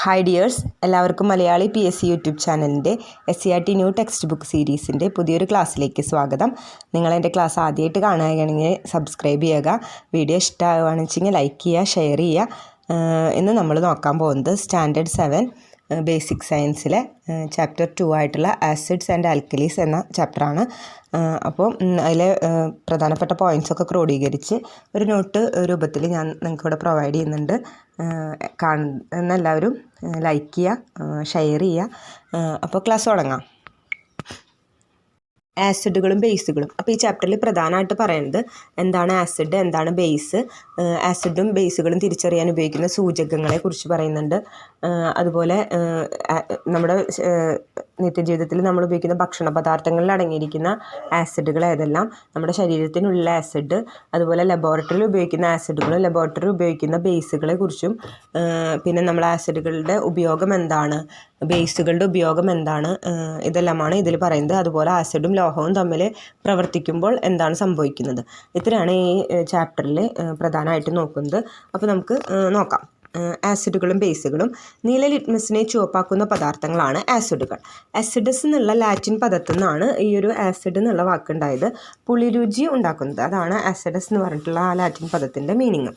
Hi dears, എല്ലാവർക്കും Malayali PSC YouTube ചാനലിൻ്റെ SCERT new text book സീരീസിൻ്റെ പുതിയൊരു ക്ലാസ്സിലേക്ക് സ്വാഗതം. നിങ്ങളെൻ്റെ ക്ലാസ് ആദ്യമായിട്ട് കാണുകയാണെങ്കിൽ സബ്സ്ക്രൈബ് ചെയ്യുക, വീഡിയോ ഇഷ്ടമാവുകയാണെന്ന് വെച്ചെങ്കിൽ ലൈക്ക് ചെയ്യുക, ഷെയർ ചെയ്യുക. ഇന്ന് നമ്മൾ നോക്കാൻ പോകുന്നത് സ്റ്റാൻഡേർഡ് 7 ബേസിക് സയൻസിലെ ചാപ്റ്റർ 2 ആയിട്ടുള്ള ആസിഡ്സ് ആൻഡ് ആൽക്കലീസ് എന്ന ചാപ്റ്ററാണ്. അപ്പോൾ അതിലെ പ്രധാനപ്പെട്ട പോയിൻറ്റ്സൊക്കെ ക്രോഡീകരിച്ച് ഒരു നോട്ട് രൂപത്തിൽ ഞാൻ നിങ്ങൾക്കിവിടെ പ്രൊവൈഡ് ചെയ്യുന്നുണ്ട്. കാണുന്ന എല്ലാവരും ലൈക്ക് ചെയ്യുക, ഷെയർ ചെയ്യുക. അപ്പോൾ ക്ലാസ് തുടങ്ങാം. ആസിഡുകളും ബേസുകളും. അപ്പോൾ ഈ ചാപ്റ്ററിൽ പ്രധാനമായിട്ട് പറയുന്നത് എന്താണ് ആസിഡ്, എന്താണ് ബേസ്, ആസിഡും ബേസുകളും തിരിച്ചറിയാൻ ഉപയോഗിക്കുന്ന സൂചകങ്ങളെ കുറിച്ച് പറയുന്നുണ്ട്. അതുപോലെ നമ്മുടെ നിത്യജീവിതത്തിൽ നമ്മൾ ഉപയോഗിക്കുന്ന ഭക്ഷണ പദാർത്ഥങ്ങളിൽ അടങ്ങിയിരിക്കുന്ന ആസിഡുകൾ ഏതെല്ലാം, നമ്മുടെ ശരീരത്തിനുള്ള ആസിഡ്, അതുപോലെ ലബോറട്ടറിയിൽ ഉപയോഗിക്കുന്ന ആസിഡുകളും ലബോറട്ടറിയിൽ ഉപയോഗിക്കുന്ന ബേസുകളെ കുറിച്ചും, പിന്നെ നമ്മൾ ആസിഡുകളുടെ ഉപയോഗം എന്താണ്, ബേസുകളുടെ ഉപയോഗം എന്താണ്, ഇതെല്ലാമാണ് ഇതിൽ പറയുന്നത്. അതുപോലെ ആസിഡും ലോഹവും തമ്മിൽ പ്രവർത്തിക്കുമ്പോൾ എന്താണ് സംഭവിക്കുന്നത്, ഇത്രയാണ് ഈ ചാപ്റ്ററിൽ പ്രധാനമായിട്ട് നോക്കുന്നത്. അപ്പോൾ നമുക്ക് നോക്കാം. ആസിഡുകളും ബേസുകളും. നീല ലിറ്റ്മസിനെ ചുവപ്പാക്കുന്ന പദാർത്ഥങ്ങളാണ് ആസിഡുകൾ. ആസിഡസ് എന്നുള്ള ലാറ്റിൻ പദത്തിൽ നിന്നാണ് ഈ ഒരു ആസിഡ് എന്നുള്ള വാക്കുണ്ടായത്. പുളിരുചി ഉണ്ടാക്കുന്നത്, അതാണ് ആസിഡസ് എന്ന് പറഞ്ഞിട്ടുള്ള ആ ലാറ്റിൻ പദത്തിൻ്റെ മീനിങ്.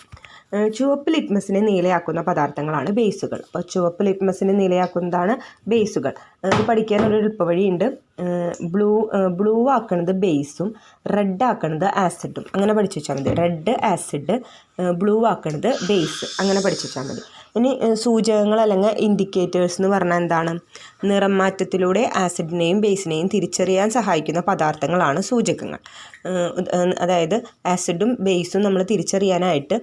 ചുവപ്പ് ലിറ്റ്മസിനെ നീലയാക്കുന്ന പദാർത്ഥങ്ങളാണ് ബേസുകൾ. അപ്പോൾ ചുവപ്പ് ലിറ്റ്മസിനെ നീലയാക്കുന്നതാണ് ബേസുകൾ. ഇത് പഠിക്കാൻ ഒരു എളുപ്പവഴിയുണ്ട്. ബ്ലൂ ആക്കണത് ബേസും റെഡ് ആക്കണത് ആസിഡും, അങ്ങനെ പഠിച്ചു വെച്ചാൽ മതി. റെഡ് ആസിഡ്, ബ്ലൂ ആക്കണത് ബേസ്, അങ്ങനെ പഠിച്ചു വെച്ചാൽ മതി. ഇനി സൂചകങ്ങൾ അല്ലെങ്കിൽ ഇൻഡിക്കേറ്റേഴ്സ് എന്ന് പറഞ്ഞാൽ എന്താണ്? നിറം മാറ്റത്തിലൂടെ ആസിഡിനെയും ബേസിനെയും തിരിച്ചറിയാൻ സഹായിക്കുന്ന പദാർത്ഥങ്ങളാണ് സൂചകങ്ങൾ. അതായത് ആസിഡും ബേസും നമ്മൾ തിരിച്ചറിയാനായിട്ട്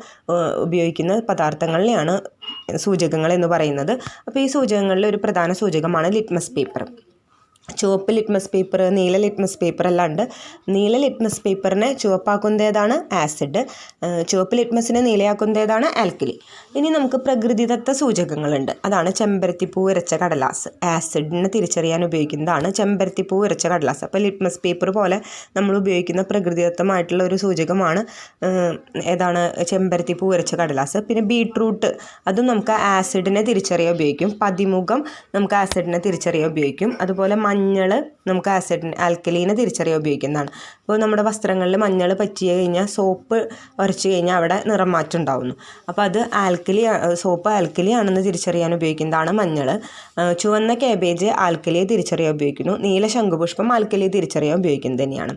ഉപയോഗിക്കുന്ന പദാർത്ഥങ്ങളിലെയാണ് സൂചകങ്ങൾ എന്ന് പറയുന്നത്. അപ്പോൾ ഈ സൂചകങ്ങളിൽ ഒരു പ്രധാന സൂചകമാണ് ലിറ്റ്മസ് പേപ്പർ. ചുവപ്പ് ലിറ്റ്മസ് പേപ്പർ, നീല ലിറ്റ്മസ് പേപ്പർ എല്ലാം ഉണ്ട്. നീല ലിറ്റ്മസ് പേപ്പറിനെ ചുവപ്പാക്കുന്നതാണ് ആസിഡ്, ചുവപ്പ് ലിറ്റ്മസിനെ നീലയാക്കുന്നതാണ് ആൽക്കലി. ഇനി നമുക്ക് പ്രകൃതിദത്ത സൂചകങ്ങളുണ്ട്. അതാണ് ചെമ്പരത്തിപ്പൂ ഇരച്ച കടലാസ്. ആസിഡിനെ തിരിച്ചറിയാൻ ഉപയോഗിക്കുന്നതാണ് ചെമ്പരത്തിപ്പൂ ഇരച്ച കടലാസ്. അപ്പോൾ ലിറ്റ്മസ് പേപ്പർ പോലെ നമ്മൾ ഉപയോഗിക്കുന്ന പ്രകൃതിദത്തമായിട്ടുള്ള ഒരു സൂചകമാണ് ഏതാണ്? ചെമ്പരത്തിപ്പൂ ഇരച്ച കടലാസ്. പിന്നെ ബീട്രൂട്ട്, അതും നമുക്ക് ആസിഡിനെ തിരിച്ചറിയാൻ ഉപയോഗിക്കും. പതിമുഖം നമുക്ക് ആസിഡിനെ തിരിച്ചറിയാൻ ഉപയോഗിക്കും. അതുപോലെ മഞ്ഞൾ നമുക്ക് ആൽക്കലീനെ തിരിച്ചറിയാൻ ഉപയോഗിക്കുന്നതാണ്. അപ്പോൾ നമ്മുടെ വസ്ത്രങ്ങളിൽ മഞ്ഞൾ പറ്റി കഴിഞ്ഞാൽ സോപ്പ് ഉരച്ച് കഴിഞ്ഞാൽ അവിടെ നിറം മാറ്റം ഉണ്ടാവുന്നു. അപ്പോൾ അത് സോപ്പ് ആൽക്കലി ആണെന്ന് തിരിച്ചറിയാൻ ഉപയോഗിക്കുന്നതാണ് മഞ്ഞൾ. ചുവന്ന കാബേജ് ആൽക്കലിയെ തിരിച്ചറിയാൻ ഉപയോഗിക്കുന്നു. നീല ശംഖുപുഷ്പം ആൽക്കലിയെ തിരിച്ചറിയാൻ ഉപയോഗിക്കുന്നത് തന്നെയാണ്.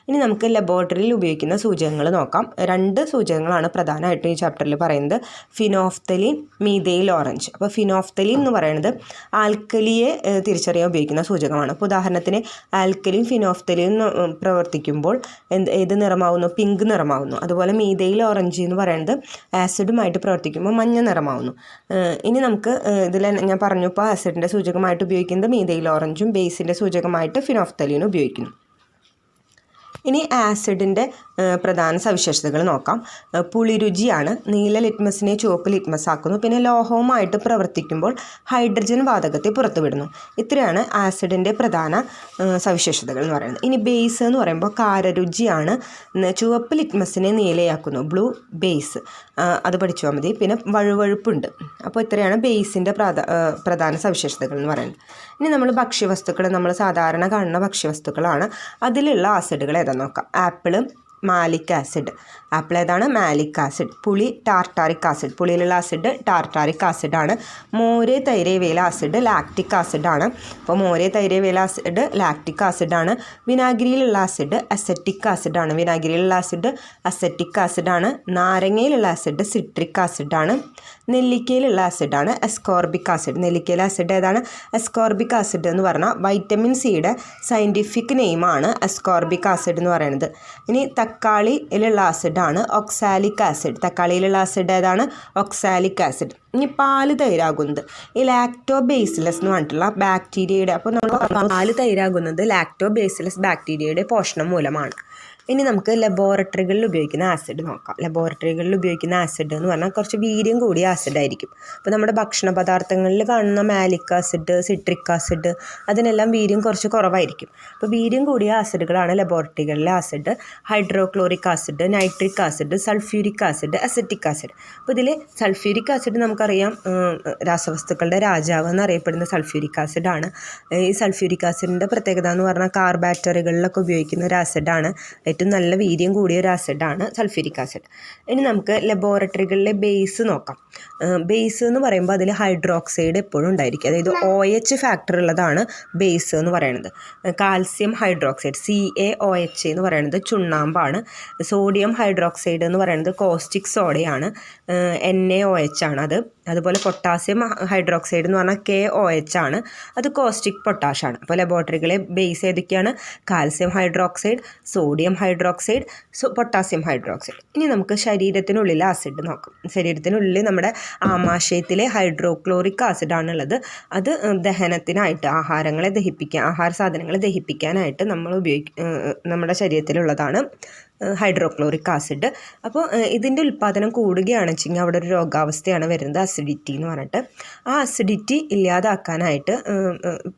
ഇനി നമുക്ക് ലബോറട്ടറിയിൽ ഉപയോഗിക്കുന്ന സൂചകങ്ങൾ നോക്കാം. 2 സൂചകങ്ങളാണ് പ്രധാനമായിട്ടും ഈ ചാപ്റ്ററിൽ പറയുന്നത്. Phenolphthalein, methyl orange. അപ്പോൾ ഫിനോഫ്തലിൻ എന്ന് പറയുന്നത് ആൽക്കലിയെ തിരിച്ചറിയാൻ ഉപയോഗിക്കുന്ന സൂചകമാണ്. അപ്പോൾ ഉദാഹരണത്തിന് ആൽക്കലിൻ ഫിനോഫ്തലിൻ പ്രവർത്തിക്കുമ്പോൾ ഏത് നിറമാവുന്നു? പിങ്ക് നിറമാവുന്നു. അതുപോലെ മീഥൈൽ ഓറഞ്ച് എന്ന് പറയുന്നത് ആസിഡുമായിട്ട് പ്രവർത്തിക്കുമ്പോൾ മഞ്ഞ നിറമാവുന്നു. ഇനി നമുക്ക് ഇതിൽ ഞാൻ പറഞ്ഞു, ഇപ്പോൾ ആസിഡിൻ്റെ സൂചകമായിട്ട് ഉപയോഗിക്കുന്നത് മീഥൈൽ ഓറഞ്ചും ബേസിൻ്റെ സൂചകമായിട്ട് ഫിനോഫ്തലിനും ഉപയോഗിക്കുന്നു. ഇനി ആസിഡിൻ്റെ പ്രധാന സവിശേഷതകൾ നോക്കാം. പുളിരുചിയാണ്. നീല ലിറ്റ്മസിനെ ചുവപ്പ് ലിറ്റ്മസ് ആക്കുന്നു. പിന്നെ ലോഹവുമായിട്ട് പ്രവർത്തിക്കുമ്പോൾ ഹൈഡ്രജൻ വാതകത്തെ പുറത്തുവിടുന്നു. ഇത്രയാണ് ആസിഡിൻ്റെ പ്രധാന സവിശേഷതകൾ എന്ന് പറയുന്നത്. ഇനി ബേസ് എന്ന് പറയുമ്പോൾ കാരരുചിയാണ്. ചുവപ്പ് ലിറ്റ്മസിനെ നീലയാക്കുന്നു, ബ്ലൂ ബേസ്, അത് പഠിച്ചാൽ മതി. പിന്നെ വഴുവഴുപ്പുണ്ട്. അപ്പോൾ ഇത്രയാണ് ബേസിൻ്റെ പ്രധാന സവിശേഷതകൾ എന്ന് പറയുന്നത്. ഇനി നമ്മൾ ഭക്ഷ്യവസ്തുക്കൾ, നമ്മൾ സാധാരണ കാണുന്ന ഭക്ഷ്യവസ്തുക്കളാണ്. അതിലുള്ള ആസിഡുകൾ ഏതാണെന്ന് നോക്കാം. Apple Malik acid. ആപ്പിൾ ഏതാണ്? Malic acid. പുളി ടാർട്ടാറിക് ആസിഡ്. പുളിയിലുള്ള ആസിഡ് ടാർട്ടാറിക് ആസിഡാണ്. മോര്, തൈര് ഇവയിലെ ആസിഡ് ലാക്റ്റിക് ആസിഡാണ്. അപ്പോൾ മോര്, തൈര് ഇവയിലെ ആസിഡ് ലാക്റ്റിക് ആസിഡാണ്. വിനാഗിരിയിലുള്ള ആസിഡ് അസറ്റിക് ആസിഡാണ്. വിനാഗിരിയിലുള്ള ആസിഡ് അസറ്റിക് ആസിഡാണ്. നാരങ്ങയിലുള്ള ആസിഡ് സിട്രിക് ആസിഡാണ്. നെല്ലിക്കയിലുള്ള ആസിഡാണ് അസ്കോർബിക് ആസിഡ്. നെല്ലിക്കയിലെ ആസിഡ് ഏതാണ്? അസ്കോർബിക് ആസിഡ് എന്ന് പറഞ്ഞാൽ വൈറ്റമിൻ സിയുടെ സയൻറ്റിഫിക് നെയിമാണ് അസ്കോർബിക് ആസിഡ് എന്ന് പറയുന്നത്. ഇനി തക്കാളിയിലുള്ള ആസിഡാണ് ഒക്സാലിക് ആസിഡ്. തക്കാളിയിലുള്ള ആസിഡ് ഏതാണ്? ഒക്സാലിക് ആസിഡ്. ഇനി പാല് തൈരാകുന്നത് ഈ ലാക്ടോബേസിലസ് എന്ന് പറഞ്ഞിട്ടുള്ള ബാക്ടീരിയയുടെ, അപ്പോൾ നമ്മൾ പാല് തൈരാകുന്നത് ലാക്ടോബേസിലസ് ബാക്ടീരിയയുടെ പോഷണം മൂലമാണ്. ഇനി നമുക്ക് ലബോറട്ടറികളിൽ ഉപയോഗിക്കുന്ന ആസിഡ് നോക്കാം. ലബോറട്ടറികളിൽ ഉപയോഗിക്കുന്ന ആസിഡ് എന്ന് പറഞ്ഞാൽ കുറച്ച് വീര്യം കൂടിയ ആസിഡായിരിക്കും. അപ്പോൾ നമ്മുടെ ഭക്ഷണ പദാർത്ഥങ്ങളിൽ കാണുന്ന മാലിക് ആസിഡ്, സിട്രിക് ആസിഡ് അതിനെല്ലാം വീര്യം കുറച്ച് കുറവായിരിക്കും. അപ്പോൾ വീര്യം കൂടിയ ആസിഡുകളാണ് ലബോറട്ടറികളിലെ acid. Hydrochloric acid, nitric acid, sulphuric acid, acetic acid. അപ്പോൾ ഇതിൽ സൾഫ്യൂരിക് ആസിഡ് നമുക്കറിയാം രാസവസ്തുക്കളുടെ രാജാവ് എന്നറിയപ്പെടുന്ന സൾഫ്യൂരിക് ആസിഡാണ്. ഈ സൾഫ്യൂരിക് ആസിഡിൻ്റെ പ്രത്യേകത എന്ന് പറഞ്ഞാൽ കാർ ബാറ്ററികളിലൊക്കെ ഉപയോഗിക്കുന്ന ഒരു ആസിഡാണ്. ഏറ്റവും നല്ല വീര്യം കൂടിയ ഒരു ആസിഡാണ് സൾഫ്യൂരിക് ആസിഡ്. ഇനി നമുക്ക് ലബോറട്ടറികളിലെ ബേസ് നോക്കാം. ബേസ് എന്ന് പറയുമ്പോൾ അതിൽ ഹൈഡ്രോക്സൈഡ് എപ്പോഴും ഉണ്ടായിരിക്കും. അതായത് OH ഫാക്ടർ ഉള്ളതാണ് ബേസ് എന്ന് പറയുന്നത്. കാൽസ്യം ഹൈഡ്രോക്സൈഡ് CaOH എന്ന് പറയുന്നത് ചുണ്ണാമ്പാണ്. സോഡിയം ഹൈഡ്രോക്സൈഡ് എന്ന് പറയുന്നത് കോസ്റ്റിക് സോഡയാണ്. NaOH ആണ് അത്. അതുപോലെ പൊട്ടാസ്യം ഹൈഡ്രോക്സൈഡ് എന്ന് പറഞ്ഞാൽ KOH ആണ്. അത് കോസ്റ്റിക് പൊട്ടാഷാണ്. അപ്പോൾ ലബോറട്ടറികളെ ബേസ് ഏതൊക്കെയാണ്? Calcium hydroxide, sodium hydroxide, potassium hydroxide. ഇനി നമുക്ക് ശരീരത്തിനുള്ളിൽ ആസിഡ് നോക്കാം. ശരീരത്തിനുള്ളിൽ നമ്മുടെ ആമാശയത്തിലെ ഹൈഡ്രോക്ലോറിക് ആസിഡാണുള്ളത്. അത് ദഹനത്തിനായിട്ട് ആഹാര സാധനങ്ങളെ ദഹിപ്പിക്കാനായിട്ട് നമ്മുടെ ശരീരത്തിലുള്ളതാണ് ഹൈഡ്രോക്ലോറിക് ആസിഡ്. അപ്പോൾ ഇതിൻ്റെ ഉൽപ്പാദനം കൂടുകയാണെന്ന് വെച്ചെങ്കിൽ അവിടെ ഒരു രോഗാവസ്ഥയാണ് വരുന്നത്, അസിഡിറ്റി എന്ന് പറഞ്ഞിട്ട്. ആ അസിഡിറ്റി ഇല്ലാതാക്കാനായിട്ട്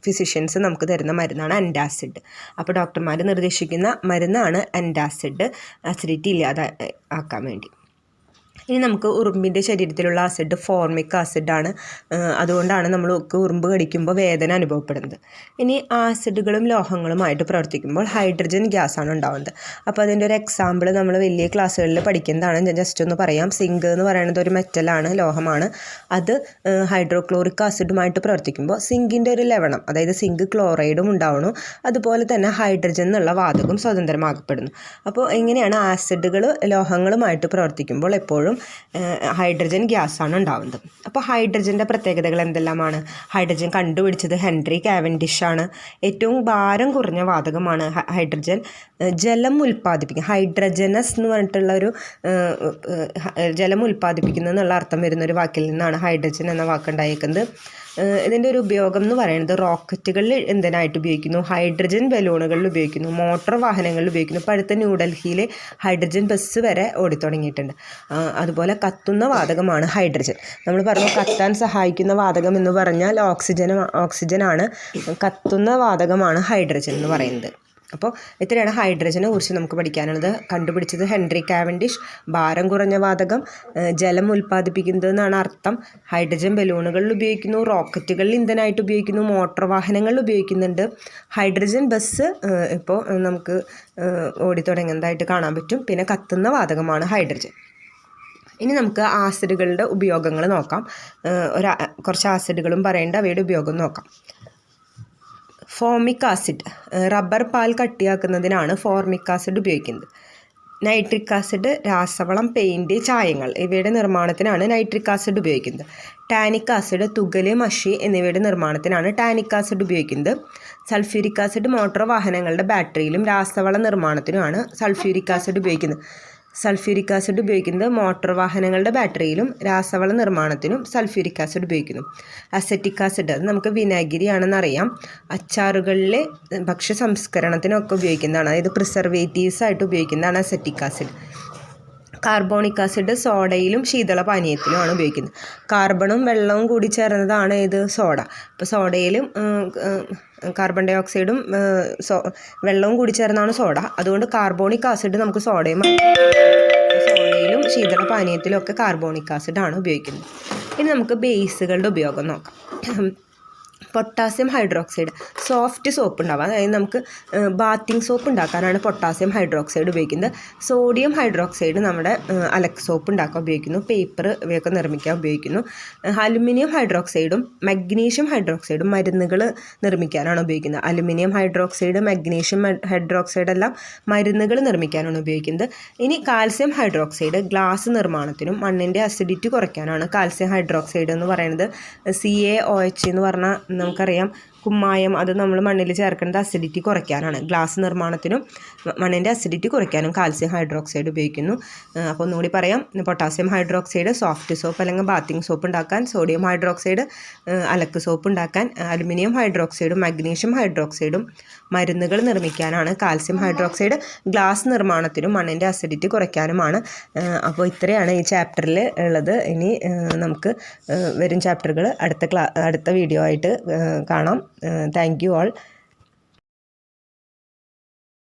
ഫിസിഷ്യൻസ് നമുക്ക് തരുന്ന മരുന്നാണ് ആൻറ്റാസിഡ്. അപ്പോൾ ഡോക്ടർമാർ നിർദ്ദേശിക്കുന്ന മരുന്നാണ് ആൻറ്റാസിഡ്, അസിഡിറ്റി ഇല്ലാതാക്കാൻ വേണ്ടി. ഇനി നമുക്ക് ഉറുമ്പിൻ്റെ ശരീരത്തിലുള്ള ആസിഡ് ഫോർമിക് ആസിഡാണ്. അതുകൊണ്ടാണ് നമ്മൾക്ക് ഉറുമ്പ് കടിക്കുമ്പോൾ വേദന അനുഭവപ്പെടുന്നത്. ഇനി ആസിഡുകളും ലോഹങ്ങളുമായിട്ട് പ്രവർത്തിക്കുമ്പോൾ ഹൈഡ്രജൻ ഗ്യാസാണ് ഉണ്ടാവുന്നത്. അപ്പോൾ അതിൻ്റെ ഒരു എക്സാമ്പിൾ നമ്മൾ വലിയ ക്ലാസ്സുകളിൽ പഠിക്കുന്നതാണ്. ഞാൻ ജസ്റ്റ് ഒന്ന് പറയാം. സിങ്ക് എന്ന് പറയുന്നത് ഒരു മെറ്റലാണ്, ലോഹമാണ്. അത് ഹൈഡ്രോക്ലോറിക് ആസിഡുമായിട്ട് പ്രവർത്തിക്കുമ്പോൾ സിങ്കിൻ്റെ ഒരു ലവണം, അതായത് സിങ്ക് ക്ലോറൈഡും ഉണ്ടാവണം. അതുപോലെ തന്നെ ഹൈഡ്രജൻ എന്നുള്ള വാതകം സ്വതന്ത്രമാക്കപ്പെടുന്നു. അപ്പോൾ എങ്ങനെയാണ് ആസിഡുകൾ ലോഹങ്ങളുമായിട്ട് പ്രവർത്തിക്കുമ്പോൾ എപ്പോഴും ഹൈഡ്രജൻ ഗ്യാസാണ് ഉണ്ടാവുന്നത്. അപ്പോൾ ഹൈഡ്രജൻ്റെ പ്രത്യേകതകൾ എന്തെല്ലാമാണ്? ഹൈഡ്രജൻ കണ്ടുപിടിച്ചത് ഹെൻറി കാവൻഡിഷ് ആണ്. ഏറ്റവും ഭാരം കുറഞ്ഞ വാതകമാണ് ഹൈഡ്രജൻ. ജലം ഉൽപ്പാദിപ്പിക്കുക, ഹൈഡ്രജനസ് എന്ന് പറഞ്ഞിട്ടുള്ള ഒരു ജലം ഉൽപ്പാദിപ്പിക്കുന്നത് എന്നുള്ള അർത്ഥം വരുന്ന ഒരു വാക്കിൽ നിന്നാണ് ഹൈഡ്രജൻ എന്ന വാക്കുണ്ടായിരിക്കുന്നത്. ഇതിൻ്റെ ഒരു ഉപയോഗം എന്ന് പറയുന്നത് റോക്കറ്റുകളിൽ എന്തിനായിട്ട് ഉപയോഗിക്കുന്നു? ഹൈഡ്രജൻ ബലൂണുകളിൽ ഉപയോഗിക്കുന്നു, മോട്ടോർ വാഹനങ്ങളിൽ ഉപയോഗിക്കുന്നു. ഇപ്പോൾ അടുത്ത ന്യൂഡൽഹിയിൽ ഹൈഡ്രജൻ ബസ് വരെ ഓടിത്തുടങ്ങിയിട്ടുണ്ട്. അതുപോലെ വാതകമാണ് ഹൈഡ്രജൻ. നമ്മൾ പറഞ്ഞു കത്താൻ സഹായിക്കുന്ന വാതകം എന്ന് പറഞ്ഞാൽ ഓക്സിജനാണ്. കത്തുന്ന വാതകമാണ് ഹൈഡ്രജൻ എന്ന് പറയുന്നത്. അപ്പോൾ ഇത്രയാണ് ഹൈഡ്രജനെ കുറിച്ച് നമുക്ക് പഠിക്കാനുള്ളത്. കണ്ടുപിടിച്ചത് ഹെൻറി കാവൻഡിഷ്. ഭാരം കുറഞ്ഞ വാതകം, ജലം ഉൽപ്പാദിപ്പിക്കുന്നത് എന്നാണ് അർത്ഥം. ഹൈഡ്രജൻ ബലൂണുകളിൽ ഉപയോഗിക്കുന്നു, റോക്കറ്റുകളിൽ ഇന്ധനമായിട്ട് ഉപയോഗിക്കുന്നു, മോട്ടോർ വാഹനങ്ങളിൽ ഉപയോഗിക്കുന്നുണ്ട്. ഹൈഡ്രജൻ ബസ് ഇപ്പോൾ നമുക്ക് ഓടിത്തുടങ്ങുന്നതായിട്ട് കാണാൻ പറ്റും. പിന്നെ കത്തുന്ന വാതകമാണ് ഹൈഡ്രജൻ. ഇനി നമുക്ക് ആസിഡുകളുടെ ഉപയോഗങ്ങൾ നോക്കാം. കുറച്ച് ആസിഡുകളും പറയേണ്ട അവയുടെ ഉപയോഗം നോക്കാം. ഫോമിക് ആസിഡ്, റബ്ബർ പാൽ കട്ടിയാക്കുന്നതിനാണ് ഫോർമിക് ആസിഡ് ഉപയോഗിക്കുന്നത്. നൈട്രിക് ആസിഡ്, രാസവളം, പെയിൻറ്, ചായങ്ങൾ ഇവയുടെ നിർമ്മാണത്തിനാണ് നൈട്രിക് ആസിഡ് ഉപയോഗിക്കുന്നത്. ടാനിക് ആസിഡ്, തുകല്, മഷി എന്നിവയുടെ നിർമ്മാണത്തിനാണ് ടാനിക് ആസിഡ് ഉപയോഗിക്കുന്നത്. സൾഫ്യൂരിക് ആസിഡ് മോട്ടോർ വാഹനങ്ങളുടെ ബാറ്ററിയിലും രാസവള നിർമ്മാണത്തിനുമാണ് സൾഫ്യൂരിക് ആസിഡ് ഉപയോഗിക്കുന്നത്. സൾഫ്യൂരിക് ആസിഡ് ഉപയോഗിക്കുന്നത് മോട്ടോർ വാഹനങ്ങളുടെ ബാറ്ററിയിലും രാസവള നിർമ്മാണത്തിനും സൾഫ്യൂരിക് ആസിഡ് ഉപയോഗിക്കുന്നു. അസറ്റിക് ആസിഡ്, അത് നമുക്ക് വിനാഗിരിയാണെന്നറിയാം. അച്ചാറുകളിലെ ഭക്ഷ്യ സംസ്കരണത്തിനൊക്കെ ഉപയോഗിക്കുന്നതാണ്, അതായത് പ്രിസർവേറ്റീവ്സ് ആയിട്ട് ഉപയോഗിക്കുന്നതാണ് അസറ്റിക് ആസിഡ്. കാർബോണിക് ആസിഡ് സോഡയിലും ശീതളപാനീയത്തിലുമാണ് ഉപയോഗിക്കുന്നത്. കാർബണും വെള്ളവും കൂടി ചേർന്നതാണ് സോഡ. അപ്പോൾ സോഡയിലും കാർബൺ ഡൈ ഓക്സൈഡും വെള്ളവും കൂടി ചേർന്നാണ് സോഡ. അതുകൊണ്ട് കാർബോണിക് ആസിഡ് നമുക്ക് സോഡയിലും ശീതളപാനീയത്തിലും ഒക്കെ കാർബോണിക് ആസിഡാണ് ഉപയോഗിക്കുന്നത്. ഇനി നമുക്ക് ബേസുകളുടെ ഉപയോഗം നോക്കാം. പൊട്ടാസ്യം ഹൈഡ്രോക്സൈഡ്, സോഫ്റ്റ് സോപ്പ് ഉണ്ടാവുക, അതായത് നമുക്ക് ബാത്തിങ് സോപ്പ് ഉണ്ടാക്കാനാണ് പൊട്ടാസ്യം ഹൈഡ്രോക്സൈഡ് ഉപയോഗിക്കുന്നത്. സോഡിയം ഹൈഡ്രോക്സൈഡ് നമ്മുടെ അലക്ക് സോപ്പ് ഉണ്ടാക്കാൻ ഉപയോഗിക്കുന്നു, പേപ്പർ ഇവയൊക്കെ നിർമ്മിക്കാൻ ഉപയോഗിക്കുന്നു. അലുമിനിയം ഹൈഡ്രോക്സൈഡും മഗ്നീഷ്യം ഹൈഡ്രോക്സൈഡും മരുന്നുകൾ നിർമ്മിക്കാനാണ് ഉപയോഗിക്കുന്നത്. അലുമിനിയം ഹൈഡ്രോക്സൈഡ്, മഗ്നീഷ്യം ഹൈഡ്രോക്സൈഡ് എല്ലാം മരുന്നുകൾ നിർമ്മിക്കാനാണ് ഉപയോഗിക്കുന്നത്. ഇനി കാൽസ്യം ഹൈഡ്രോക്സൈഡ് ഗ്ലാസ് നിർമ്മാണത്തിനും മണ്ണിൻ്റെ അസിഡിറ്റി കുറയ്ക്കാനാണ് കാൽസ്യം ഹൈഡ്രോക്സൈഡ് എന്ന് പറയുന്നത്. CaOH എന്ന് പറഞ്ഞാൽ നമുക്കറിയാം കുമ്മായം അത് നമ്മൾ മണ്ണിൽ ചേർക്കേണ്ടത് അസിഡിറ്റി കുറയ്ക്കാനാണ്. ഗ്ലാസ് നിർമ്മാണത്തിനും മണ്ണിൻ്റെ അസിഡിറ്റി കുറയ്ക്കാനും കാൽസ്യം ഹൈഡ്രോക്സൈഡ് ഉപയോഗിക്കുന്നു. അപ്പോൾ ഒന്നുകൂടി പറയാം, പൊട്ടാസ്യം ഹൈഡ്രോക്സൈഡ് സോഫ്റ്റ് സോപ്പ് അല്ലെങ്കിൽ ബാത്തിങ് സോപ്പ് ഉണ്ടാക്കാൻ, സോഡിയം ഹൈഡ്രോക്സൈഡ് അലക്ക് സോപ്പ് ഉണ്ടാക്കാൻ, അലുമിനിയം ഹൈഡ്രോക്സൈഡും മഗ്നീഷ്യം ഹൈഡ്രോക്സൈഡും മരുന്നുകൾ നിർമ്മിക്കാനാണ്. കാൽസ്യം ഹൈഡ്രോക്സൈഡ് ഗ്ലാസ് നിർമ്മാണത്തിനും മണ്ണിൻ്റെ അസിഡിറ്റി കുറയ്ക്കാനുമാണ്. അപ്പോൾ ഇത്രയാണ് ഈ ചാപ്റ്ററിൽ ഉള്ളത്. ഇനി നമുക്ക് വരും ചാപ്റ്ററുകൾ അടുത്ത വീഡിയോ ആയിട്ട് കാണാം. Thank you all.